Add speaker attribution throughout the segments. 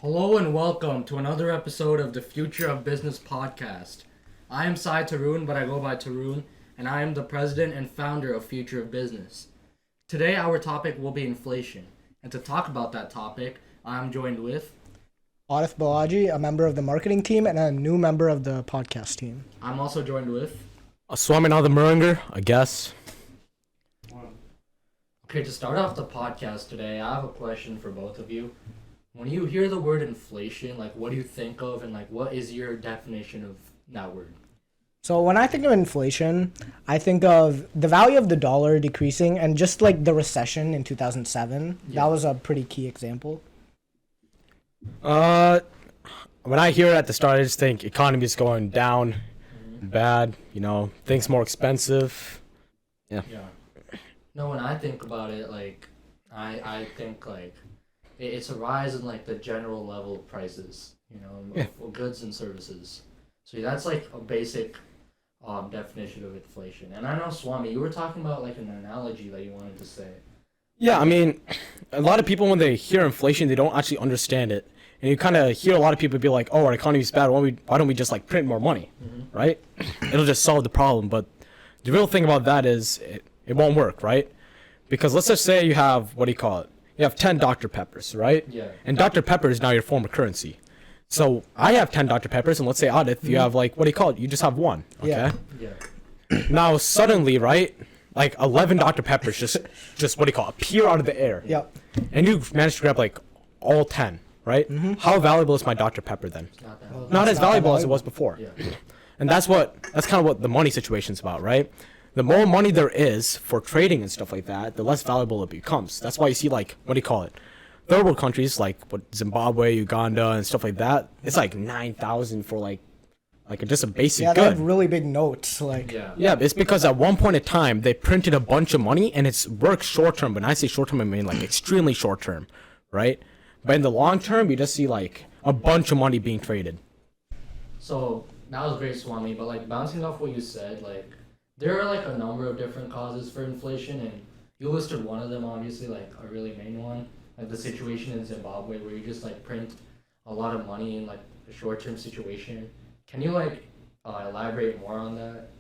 Speaker 1: Hello and welcome to another episode of the Future of Business podcast. I am Sai Tarun, but I go by Tarun, and I am the president and founder of Future of Business. Today our topic will be inflation, and to talk about that topic, I am joined with
Speaker 2: Arif Balaji, a member of the marketing team and a new member of the podcast team.
Speaker 1: I'm also joined with
Speaker 3: Swaminathan Murungar, I guess.
Speaker 1: Okay, to start off the podcast today, I have a question for both of you. When you hear the word inflation, what do you think of, and what is your definition of that word?
Speaker 2: So when I think of inflation, I think of the value of the dollar decreasing and just like the recession in 2007.
Speaker 1: Yeah.
Speaker 2: That was a pretty key example.
Speaker 3: When I hear it at the start, I just think economy is going down, bad, things more expensive.
Speaker 1: Yeah. No, when I think about it, I think it's a rise in the general level of prices, for goods and services. So that's a basic definition of inflation. And I know, Swami, you were talking about an analogy that you wanted to say.
Speaker 3: Yeah, I mean, a lot of people when they hear inflation, they don't actually understand it. And you kind of hear a lot of people be like, "Oh, our economy's bad. Why don't we just print more money, right? It'll just solve the problem." But the real thing about that is it won't work, right? Because let's just say you have you have 10 Dr. Peppers, right?
Speaker 1: Yeah.
Speaker 3: And Dr. Pepper is now your form of currency. So I have 10 Dr. Peppers, and let's say Adith, you have you just have one, okay?
Speaker 2: Yeah.
Speaker 3: Now suddenly, right, 11 Dr. Peppers just appear out of the air.
Speaker 2: Yep.
Speaker 3: And you managed to grab all 10, right? How valuable is my Dr. Pepper then?
Speaker 1: Not that.
Speaker 2: Well,
Speaker 3: Not
Speaker 2: it's
Speaker 3: as
Speaker 2: not that
Speaker 3: valuable as it
Speaker 2: valuable.
Speaker 3: was before.
Speaker 1: Yeah.
Speaker 3: And that's kind of what the money situation's about, right? The more money there is for trading and stuff like that, the less valuable it becomes. That's why you see third world countries like Zimbabwe, Uganda, and stuff like that. It's 9,000 for just a basic
Speaker 2: Yeah, they
Speaker 3: good.
Speaker 2: have really big notes.
Speaker 1: Yeah.
Speaker 3: Yeah, it's because at one point in time they printed a bunch of money and it's worked short term. But when I say short term, I mean extremely short term, right? But in the long term, you just see a bunch of money being traded.
Speaker 1: So that was great, Swami. But bouncing off what you said, there are a number of different causes for inflation, and you listed one of them, obviously, a really main one, the situation in Zimbabwe where you just print a lot of money in a short-term situation. Can you elaborate more on that?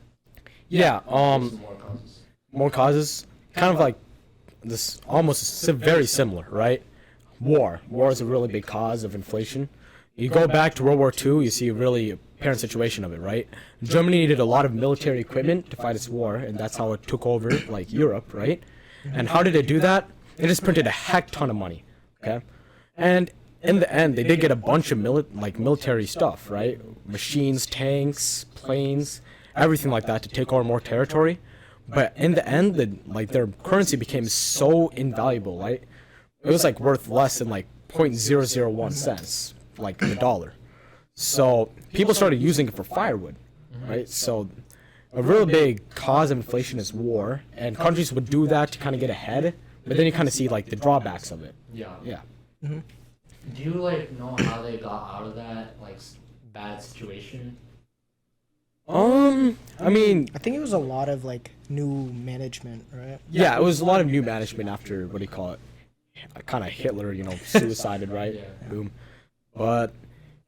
Speaker 3: Yeah.
Speaker 1: Some more causes.
Speaker 3: More causes, kind of this, almost very similar, right? War is a really big cause of inflation. You go back to World War II, you see a really apparent situation of it, right? Germany needed a lot of military equipment to fight its war, and that's how it took over Europe, right? And how did it do that? It just printed a heck ton of money, okay? And in the end, they did get a bunch of military stuff, right? Machines, tanks, planes, everything like that to take over more territory. But in the end, their currency became so invaluable, right? It was worth less than 0.001 cents, the dollar. So people started using it for firewood, right? So a really big cause of inflation is war, and countries would do that to kind of get ahead. But then you kind of see the drawbacks of it.
Speaker 1: Yeah.
Speaker 3: Yeah.
Speaker 1: Do you know how they got out of that bad situation?
Speaker 3: I mean,
Speaker 2: I think it was a lot of new management, right?
Speaker 3: yeah, it was a lot of new management after kind of Hitler, suicided, right?
Speaker 1: Yeah.
Speaker 3: Boom. But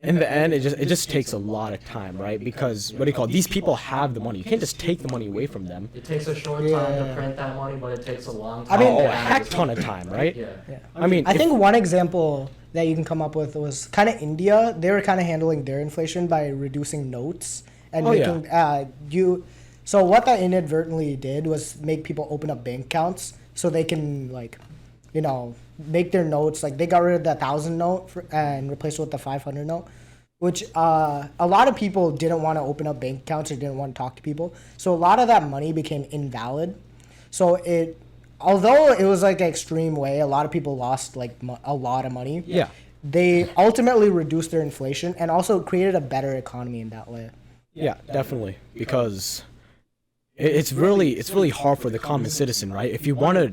Speaker 3: in the end, it just takes a lot of time, right? Because these people have the money. You can't just take the money away from them.
Speaker 1: It takes a short time to print that money, but it takes a long
Speaker 2: I
Speaker 1: time.
Speaker 2: mean,
Speaker 3: Oh,
Speaker 1: to
Speaker 3: a heck
Speaker 1: manage
Speaker 3: ton
Speaker 1: it.
Speaker 3: of time, right?
Speaker 1: Yeah.
Speaker 2: Yeah.
Speaker 3: I mean,
Speaker 2: I think one example that you can come up with was kind of India. They were kind of handling their inflation by reducing notes and
Speaker 3: Oh, yeah.
Speaker 2: making So what that inadvertently did was make people open up bank accounts so they can make their notes they got rid of the 1,000 note and replaced it with the 500 note, which a lot of people didn't want to open up bank accounts or didn't want to talk to people. So a lot of that money became invalid. So although it was an extreme way, a lot of people lost a lot of money.
Speaker 3: Yeah.
Speaker 2: They ultimately reduced their inflation and also created a better economy in that way.
Speaker 3: Yeah, definitely. Because it's really hard for the common citizen, right? If you want to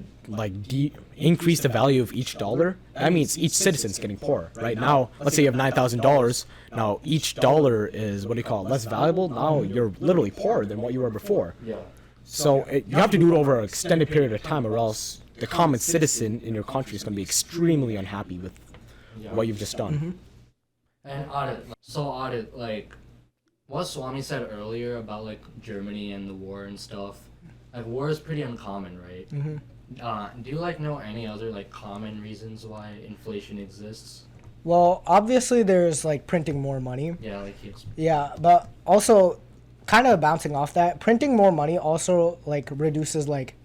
Speaker 3: increase the value of each dollar, that means each citizen's getting poorer, right? Now, let's say you have $9,000. Now each dollar is less valuable. Now you're literally poorer than what you were before.
Speaker 1: Yeah.
Speaker 3: So you have to do it over an extended period of time, or else the common citizen in your country is going to be extremely unhappy with what you've just done.
Speaker 1: And audit, like what Swami said earlier about like Germany and the war and stuff. Like war is pretty uncommon, right?
Speaker 2: Hmm.
Speaker 1: Do you like know any other like common reasons why inflation exists?
Speaker 2: Well, obviously there's like printing more money.
Speaker 1: Yeah, like he
Speaker 2: Yeah, but also kind of bouncing off that, printing more money also like reduces like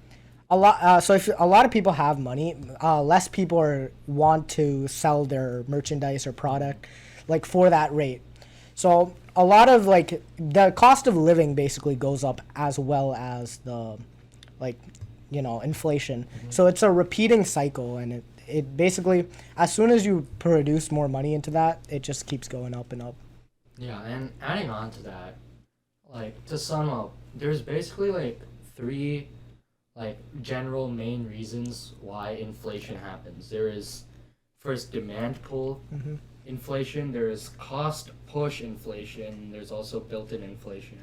Speaker 2: a lot. So if a lot of people have money, less people want to sell their merchandise or product like for that rate. So a lot of like the cost of living basically goes up as well as the like inflation. So it's a repeating cycle, and it basically, as soon as you produce more money into that, it just keeps going up and up.
Speaker 1: Yeah, and adding on to that, like to sum up, there's basically like three like general main reasons why inflation happens. There is first demand pull
Speaker 2: Hmm.
Speaker 1: inflation, there is cost push inflation, there's also built-in inflation.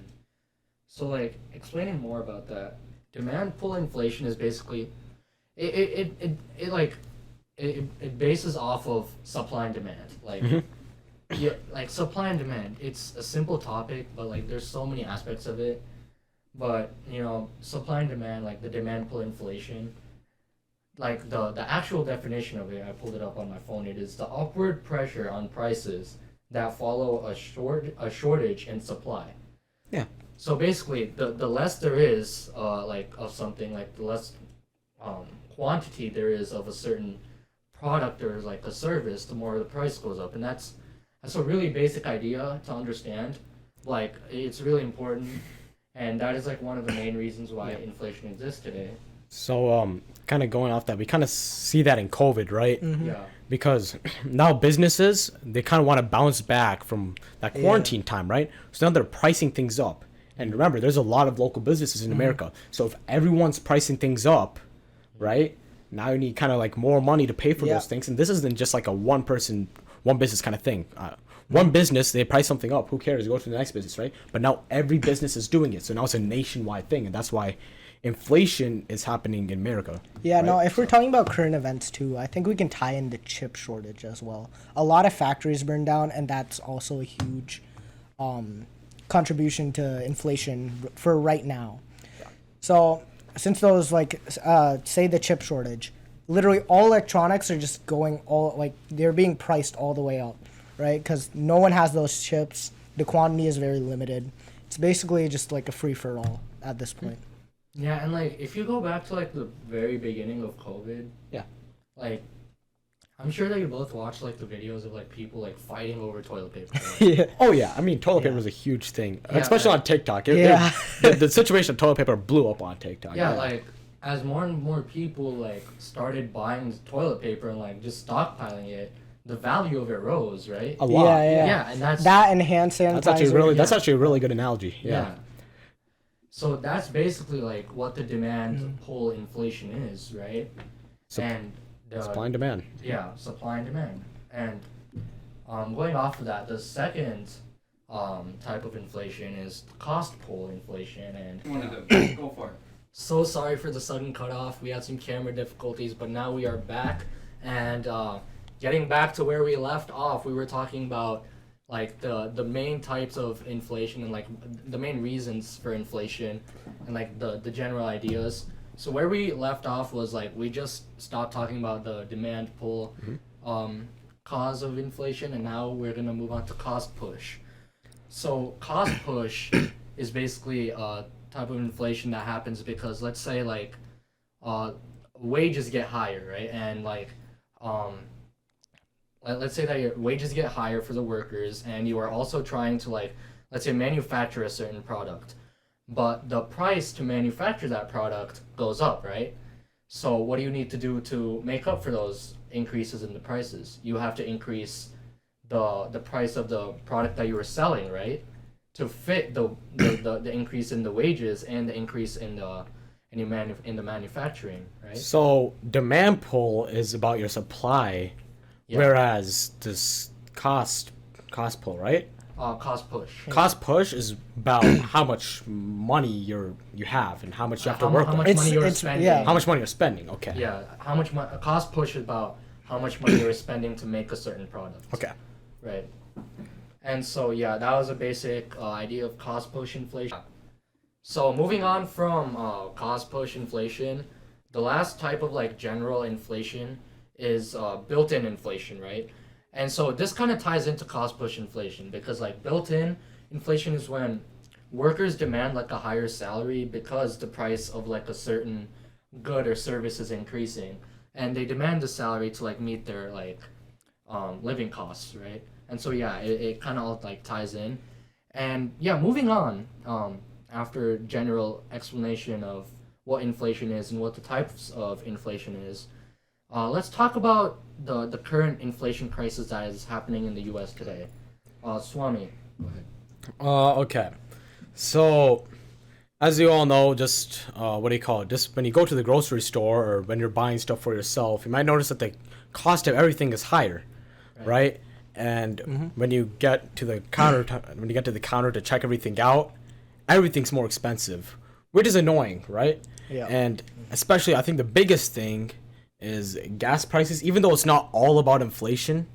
Speaker 1: So like explaining more about that, demand pull inflation is basically it bases off of supply and demand. Like yeah, like supply and demand. It's a simple topic, but like there's so many aspects of it. But supply and demand, like the demand pull inflation, like the actual definition of it, I pulled it up on my phone. It is the upward pressure on prices that follow a shortage in supply.
Speaker 3: Yeah.
Speaker 1: So basically, the less there is, like of something, like the less quantity there is of a certain product or like a service, the more the price goes up, and that's a really basic idea to understand. Like it's really important, and that is like one of the main reasons why inflation exists today.
Speaker 3: So kind of going off that, we kind of see that in COVID, right?
Speaker 1: Yeah.
Speaker 3: Because now businesses, they kind of want to bounce back from that quarantine time, right? So now they're pricing things up. And remember, there's a lot of local businesses in America. So if everyone's pricing things up, right? Now you need kind of like more money to pay for those things. And this isn't just like a one business kind of thing. One business, they price something up. Who cares? Go to the next business, right? But now every business is doing it. So now it's a nationwide thing. And that's why inflation is happening in America.
Speaker 2: Yeah,
Speaker 3: right?
Speaker 2: no, if we're talking about current events too, I think we can tie in the chip shortage as well. A lot of factories burned down, and that's also a huge contribution to inflation for right now. So since those like say the chip shortage, literally all electronics are just going all like they're being priced all the way up, right? Because no one has those chips. The quantity is very limited. It's basically just like a free for all at this point.
Speaker 1: Yeah, and like if you go back to like the very beginning of COVID,
Speaker 3: Yeah.
Speaker 1: like I'm sure that you both watched like the videos of like people like fighting over toilet paper. Like,
Speaker 2: Yeah.
Speaker 3: Oh yeah, I mean toilet paper was a huge thing,
Speaker 1: Yeah,
Speaker 3: especially
Speaker 1: like-
Speaker 3: on TikTok.
Speaker 2: Yeah.
Speaker 3: The situation of toilet paper blew up on TikTok.
Speaker 1: yeah, like as more and more people like started buying toilet paper and like just stockpiling it, the value of it rose, right?
Speaker 3: a lot.
Speaker 2: Yeah.
Speaker 1: Yeah, and that's
Speaker 2: That and hand sanitizer.
Speaker 3: That's actually a really good analogy. Yeah.
Speaker 1: So that's basically like what the demand pull inflation is, right? And the
Speaker 3: Supply and demand.
Speaker 1: yeah, supply and demand. And going off of that, the second type of inflation is cost pull inflation. And
Speaker 4: Wanted to go for it.
Speaker 1: so sorry for the sudden cutoff. We had some camera difficulties, but now we are back. And getting back to where we left off, we were talking about like the main types of inflation and like the main reasons for inflation and like the general ideas. So where we left off was like we just stopped talking about the demand pull cause of inflation, and now we're gonna move on to cost push. So cost push is basically a type of inflation that happens because let's say like wages get higher, right? And like let's say that your wages get higher for the workers, and you are also trying to like let's say manufacture a certain product, but the price to manufacture that product goes up, right? So what do you need to do to make up for those increases in the prices? You have to increase the price of the product that you were selling, right? To fit the increase in the wages and the increase in the manufacturing, right?
Speaker 3: So demand pull is about your supply,
Speaker 1: Yeah.
Speaker 3: whereas this cost pull, right?
Speaker 1: Cost push.
Speaker 3: Cost push is about how much money you have and how much you have to work
Speaker 1: how
Speaker 3: with.
Speaker 1: much money you're
Speaker 2: It's-
Speaker 1: spending.
Speaker 2: yeah.
Speaker 3: How much money you're spending? Okay.
Speaker 1: Yeah, how much a cost push is about how much money you're spending to make a certain product.
Speaker 3: Okay.
Speaker 1: Right. And so yeah, that was a basic idea of cost push inflation. So moving on from cost push inflation, the last type of like general inflation is built-in inflation, right? And so this kind of ties into cost push inflation because like built-in inflation is when workers demand like a higher salary because the price of like a certain good or service is increasing, and they demand the salary to like meet their like living costs, right? And so yeah, it kind of like ties in. And yeah, moving on, after general explanation of what inflation is and what the types of inflation is, let's talk about the current inflation crisis that is happening in the U.S. today. Swami, go ahead.
Speaker 3: Okay. So, as you all know, just what do you call it? Just when you go to the grocery store or when you're buying stuff for yourself, you might notice that the cost of everything is higher, right? And when you get to the counter to check everything out, everything's more expensive, which is annoying, right?
Speaker 2: Yeah.
Speaker 3: And especially, I think the biggest thing is gas prices. Even though it's not all about inflation,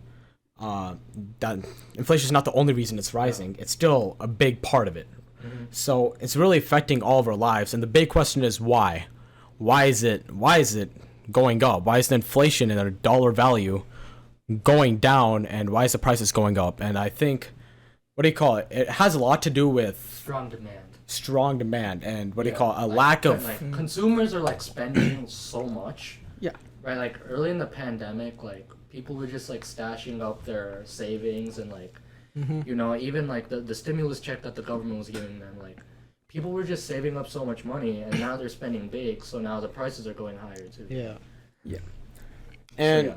Speaker 3: that inflation is not the only reason it's rising. It's still a big part of it. So it's really affecting all of our lives. And the big question is why? Why is it going up? Why is the inflation and our dollar value going down, and why is the prices going up? And I think, what do you call it? It has a lot to do with strong demand and what do you call it? A lack of
Speaker 1: Consumers are like spending so much.
Speaker 3: Yeah.
Speaker 1: Right, like early in the pandemic, like people were just like stashing up their savings and like you know, even like the stimulus check that the government was giving them, like people were just saving up so much money, and now they're spending big, so now the prices are going higher too.
Speaker 2: Yeah.
Speaker 3: and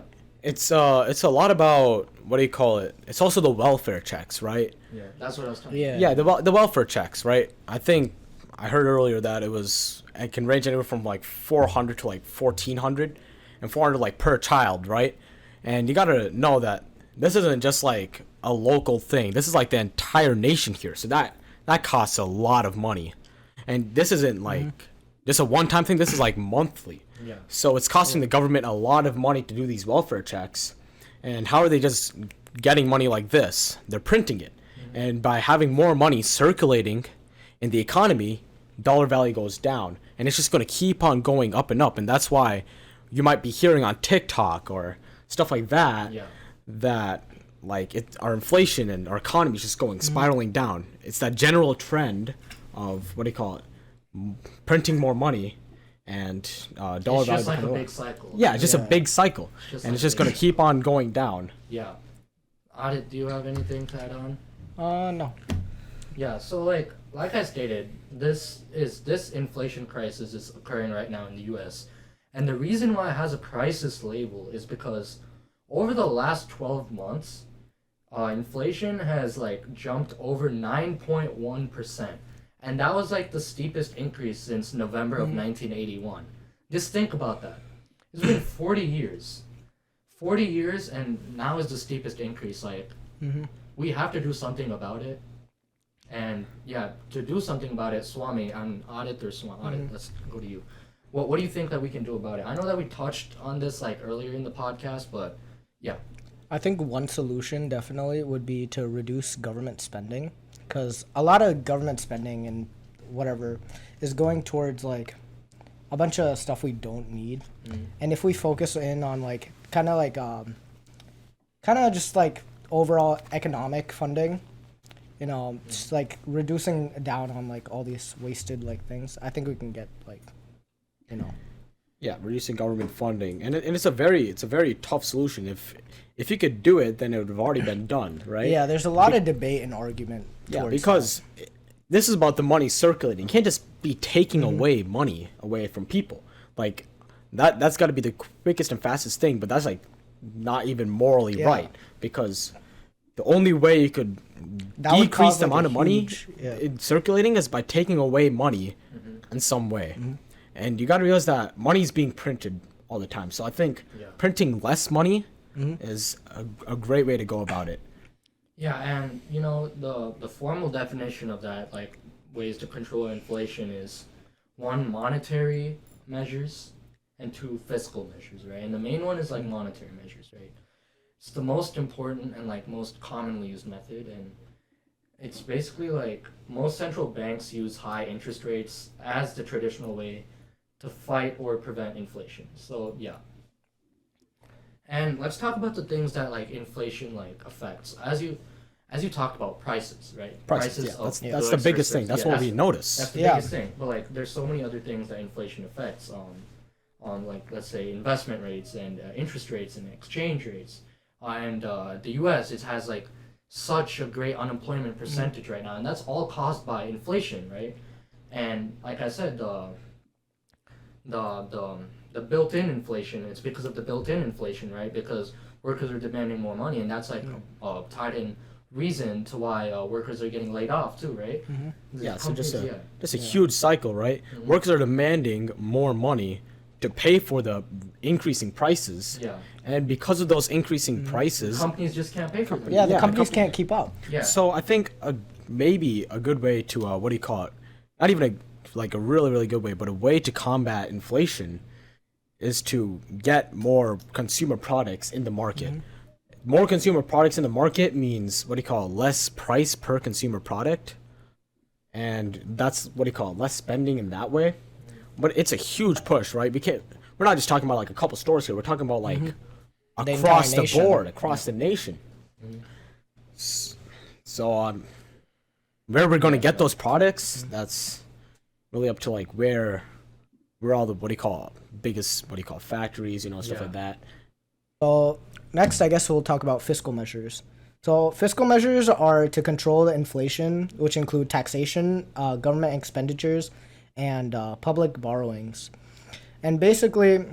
Speaker 1: So,
Speaker 3: it's a lot about what do you call it? It's also the welfare checks, right?
Speaker 1: yeah, that's what I was talking
Speaker 2: Yeah.
Speaker 3: Yeah, the welfare checks, right? I think I heard earlier that it can range anywhere from like 400 to like 1400, and 400 like per child, right? And you gotta know that this isn't just like a local thing. This is like the entire nation here. So that costs a lot of money, and this isn't like just a one-time thing. This is like monthly.
Speaker 1: Yeah.
Speaker 3: So it's costing the government a lot of money to do these welfare checks. And how are they just getting money like this? They're printing it. And by having more money circulating in the economy, dollar value goes down. And it's just going to keep on going up and up. And that's why you might be hearing on TikTok or stuff like that, that like our inflation and our economy is just going spiraling down. It's that general trend of, what do you call it? Printing more money and dollar value.
Speaker 1: It's just like a
Speaker 3: coming
Speaker 1: big
Speaker 3: up.
Speaker 1: cycle.
Speaker 3: Yeah, just a big cycle,
Speaker 1: Just
Speaker 3: and
Speaker 1: like
Speaker 3: it's just going to keep on going down.
Speaker 1: Yeah. Adit, do you have anything to add on?
Speaker 2: No.
Speaker 1: Yeah, so like I stated, this inflation crisis is occurring right now in the US. And the reason why it has a crisis label is because over the last 12 months, inflation has like jumped over 9.1%. And that was like the steepest increase since November of 1981. Just think about that. It's been 40 years. 40 years, and now is the steepest increase. Like, we have to do something about it. And yeah, to do something about it, Swami, I'm Adit or Swami. Adit, let's go to you. What do you think that we can do about it? I know that we touched on this like earlier in the podcast, but yeah.
Speaker 2: I think one solution definitely would be to reduce government spending, because a lot of government spending and whatever is going towards like a bunch of stuff we don't need. And if we focus in on like kind of just like overall economic funding, you know, just like reducing down on like all these wasted like things, I think we can get like, you know.
Speaker 3: Yeah, reducing government funding, and it's a very tough solution. If you could do it, then it would have already been done, right?
Speaker 2: Yeah, there's a lot of debate and argument.
Speaker 3: Yeah,
Speaker 2: towards
Speaker 3: because this is about the money circulating. You can't just be taking away money away from people. Like that's got to be the quickest and fastest thing, but that's like not even morally right, because the only way you could
Speaker 2: that would
Speaker 3: decrease
Speaker 2: cause,
Speaker 3: the
Speaker 2: like,
Speaker 3: amount
Speaker 2: a
Speaker 3: of money
Speaker 2: huge-
Speaker 3: in circulating is by taking away money in some way. And you got to realize that money is being printed all the time. So I think printing less money is a great way to go about it.
Speaker 1: Yeah, and you know the formal definition of that, like ways to control inflation, is 1, monetary measures, and 2, fiscal measures, right? And the main one is like monetary measures, right? It's the most important and like most commonly used method, and it's basically like most central banks use high interest rates as the traditional way to fight or prevent inflation. So yeah. And let's talk about the things that like inflation like affects. As you talked about prices, right?
Speaker 3: Prices. Yeah,
Speaker 1: of
Speaker 3: that's the
Speaker 1: goods
Speaker 3: biggest thing.
Speaker 1: versus-
Speaker 3: That's
Speaker 1: yeah,
Speaker 3: what we notice.
Speaker 1: That's the
Speaker 2: Yeah.
Speaker 1: biggest thing. But like, there's so many other things that inflation affects on like let's say investment rates and interest rates and exchange rates. And the U.S. it has like such a great unemployment percentage right now, and that's all caused by inflation, right? And like I said, the built-in inflation. It's because of the built-in inflation, right? Because workers are demanding more money, and that's like tied in reason to why workers are getting laid off too, right? The
Speaker 3: Yeah, so just
Speaker 1: companies-
Speaker 3: a huge cycle, right? Workers are demanding more money to pay for the increasing prices,
Speaker 1: yeah.
Speaker 3: and because of those increasing prices,
Speaker 1: Companies just can't pay for them.
Speaker 2: Yeah, the
Speaker 3: Yeah,
Speaker 2: companies
Speaker 3: company-
Speaker 2: can't keep up.
Speaker 1: Yeah.
Speaker 3: so I think maybe a good way to what do you call it? Not even a really good way, but a way to combat inflation is to get more consumer products in the market. More consumer products in the market means what do you call it? Less price per consumer product, and that's what do you call it? Less spending in that way. But it's a huge push, right? We're not just talking about like a couple stores here. We're talking about like
Speaker 2: The
Speaker 3: across
Speaker 2: entire
Speaker 3: the
Speaker 2: nation.
Speaker 3: board, across the nation. So where we're going to get those products, that's really up to like where all the what do you call it? Biggest what do you call it? Factories, stuff
Speaker 1: Yeah.
Speaker 3: like that.
Speaker 2: So next, I guess we'll talk about fiscal measures. So fiscal measures are to control the inflation, which include taxation, government expenditures, and public borrowings. And basically,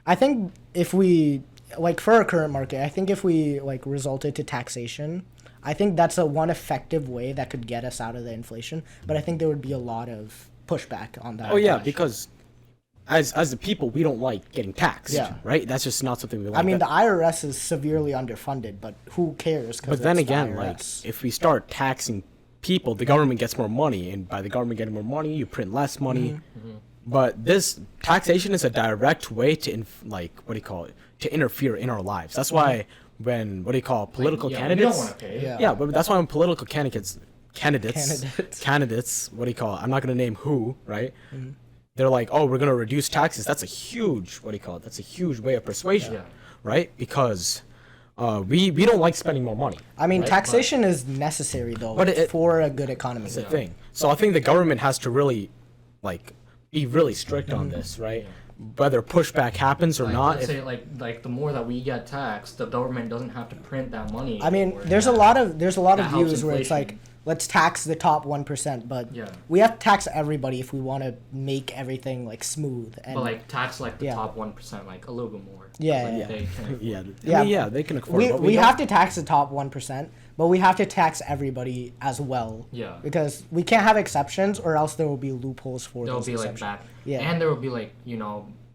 Speaker 2: I think if we like for our current market, I think if we like resulted to taxation, I think that's a one effective way that could get us out of the inflation. But I think there would be a lot of pushback on that.
Speaker 3: Oh yeah, because as the people, we don't like getting taxed.
Speaker 2: Yeah.
Speaker 3: Right. That's just not something we like.
Speaker 2: I mean, the IRS is severely underfunded, but who cares? 'Cause
Speaker 3: But then
Speaker 2: it's the
Speaker 3: again, like
Speaker 2: IRS.
Speaker 3: if we start taxing people, the government gets more money, and by the government getting more money, you print less money. But this taxation is a direct way to like what do you call it? To interfere in our lives. That's why when what do you call it? Political
Speaker 1: yeah,
Speaker 3: candidates?
Speaker 1: We don't want to pay.
Speaker 2: Yeah.
Speaker 3: Yeah, but that's why when political candidates,
Speaker 2: Candidates.
Speaker 3: what do you call it? I'm not gonna name who, right? They're like, oh, we're gonna reduce taxes. That's a huge, what do you call it? That's a huge way of persuasion,
Speaker 1: Yeah.
Speaker 3: right? Because we don't like spending more money.
Speaker 2: I mean,
Speaker 1: Right,
Speaker 2: taxation is necessary though
Speaker 3: But it-
Speaker 2: for a good economy.
Speaker 3: That's the thing. So I think the government has to really, like, be really strict on this, right? Whether pushback happens or
Speaker 1: Like,
Speaker 3: not.
Speaker 1: let's say like the more that we get taxed, the government doesn't have to print that money.
Speaker 2: I mean,
Speaker 1: anymore.
Speaker 2: there's a lot of
Speaker 1: that helps
Speaker 2: views where it's like,
Speaker 1: inflation.
Speaker 2: let's tax the top 1%, but
Speaker 1: Yeah.
Speaker 2: we have to tax everybody if we want to make everything like smooth. And
Speaker 1: But like tax like the
Speaker 2: Yeah.
Speaker 1: top 1%, like a little bit more.
Speaker 2: Yeah,
Speaker 1: Like,
Speaker 2: yeah.
Speaker 1: they can-
Speaker 3: yeah,
Speaker 2: Yeah.
Speaker 3: yeah, they can afford it. But
Speaker 2: we
Speaker 3: don't-
Speaker 2: have to tax the top 1%, but we have to tax everybody as well.
Speaker 1: Yeah.
Speaker 2: Because we can't have exceptions, or else there will be loopholes for
Speaker 1: There'll
Speaker 2: those
Speaker 1: be like
Speaker 2: exceptions.
Speaker 1: back.
Speaker 2: Yeah.
Speaker 1: And there will be like,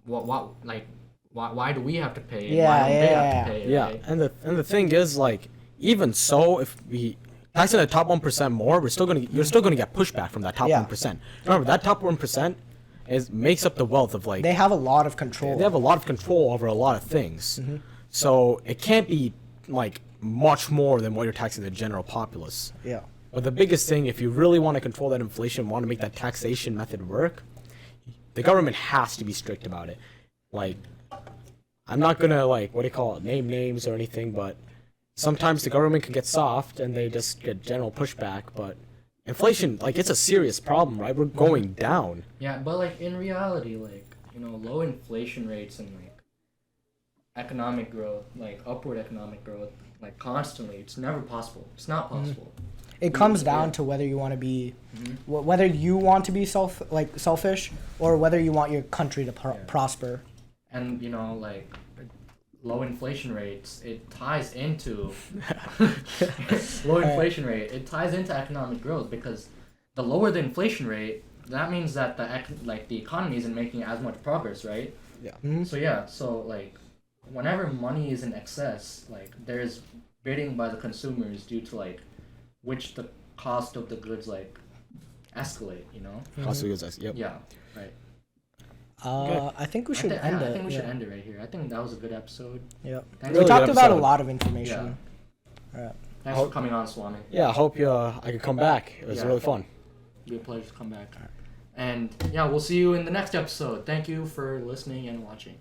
Speaker 1: what like why do we have to pay? And
Speaker 2: Yeah,
Speaker 1: why don't they
Speaker 2: yeah,
Speaker 1: have to pay?
Speaker 3: Yeah,
Speaker 1: Right?
Speaker 3: and the thing is, like, even so, if we taxing the top 1% more, you're still gonna get pushback from that top
Speaker 2: Yeah.
Speaker 3: 1%. Remember, that top 1% makes up the wealth of like
Speaker 2: They have a lot of control.
Speaker 3: they have a lot of control over a lot of things.
Speaker 2: Mm-hmm.
Speaker 3: So it can't be like much more than what you're taxing the general populace.
Speaker 2: Yeah.
Speaker 3: But the biggest thing, if you really want to control that inflation, want to make that taxation method work, the government has to be strict about it. Like, I'm not gonna like what do you call it, name names or anything, but sometimes the government can get soft and they just get general pushback. But inflation, like, it's a serious problem, right? We're going down.
Speaker 1: Yeah, but like in reality, like low inflation rates and like economic growth, like upward economic growth, like constantly, it's never possible. It's not possible.
Speaker 2: It comes
Speaker 1: Yeah.
Speaker 2: down to whether you want to be, whether you want to be selfish, or whether you want your country to prosper.
Speaker 1: And like low inflation rates, it ties into low inflation rate. It ties into economic growth because the lower the inflation rate, that means that the economy isn't making as much progress, right?
Speaker 3: Yeah.
Speaker 1: So like whenever money is in excess, like there's bidding by the consumers due to like which the cost of the goods like escalate,
Speaker 3: Cost of goods, yep.
Speaker 1: Yeah, right.
Speaker 2: I think we should end it.
Speaker 1: I think we should
Speaker 2: yeah.
Speaker 1: end it right here. I think that was a good episode.
Speaker 2: Yep.
Speaker 1: Thanks,
Speaker 3: Really
Speaker 2: We
Speaker 3: good
Speaker 2: talked about a
Speaker 3: episode.
Speaker 2: lot of information.
Speaker 1: thanks for coming on, Swami.
Speaker 3: Yeah, I hope I could come back. It was
Speaker 1: Yeah.
Speaker 3: really fun.
Speaker 1: It'd be a pleasure to come back. And yeah, we'll see you in the next episode. Thank you for listening and watching.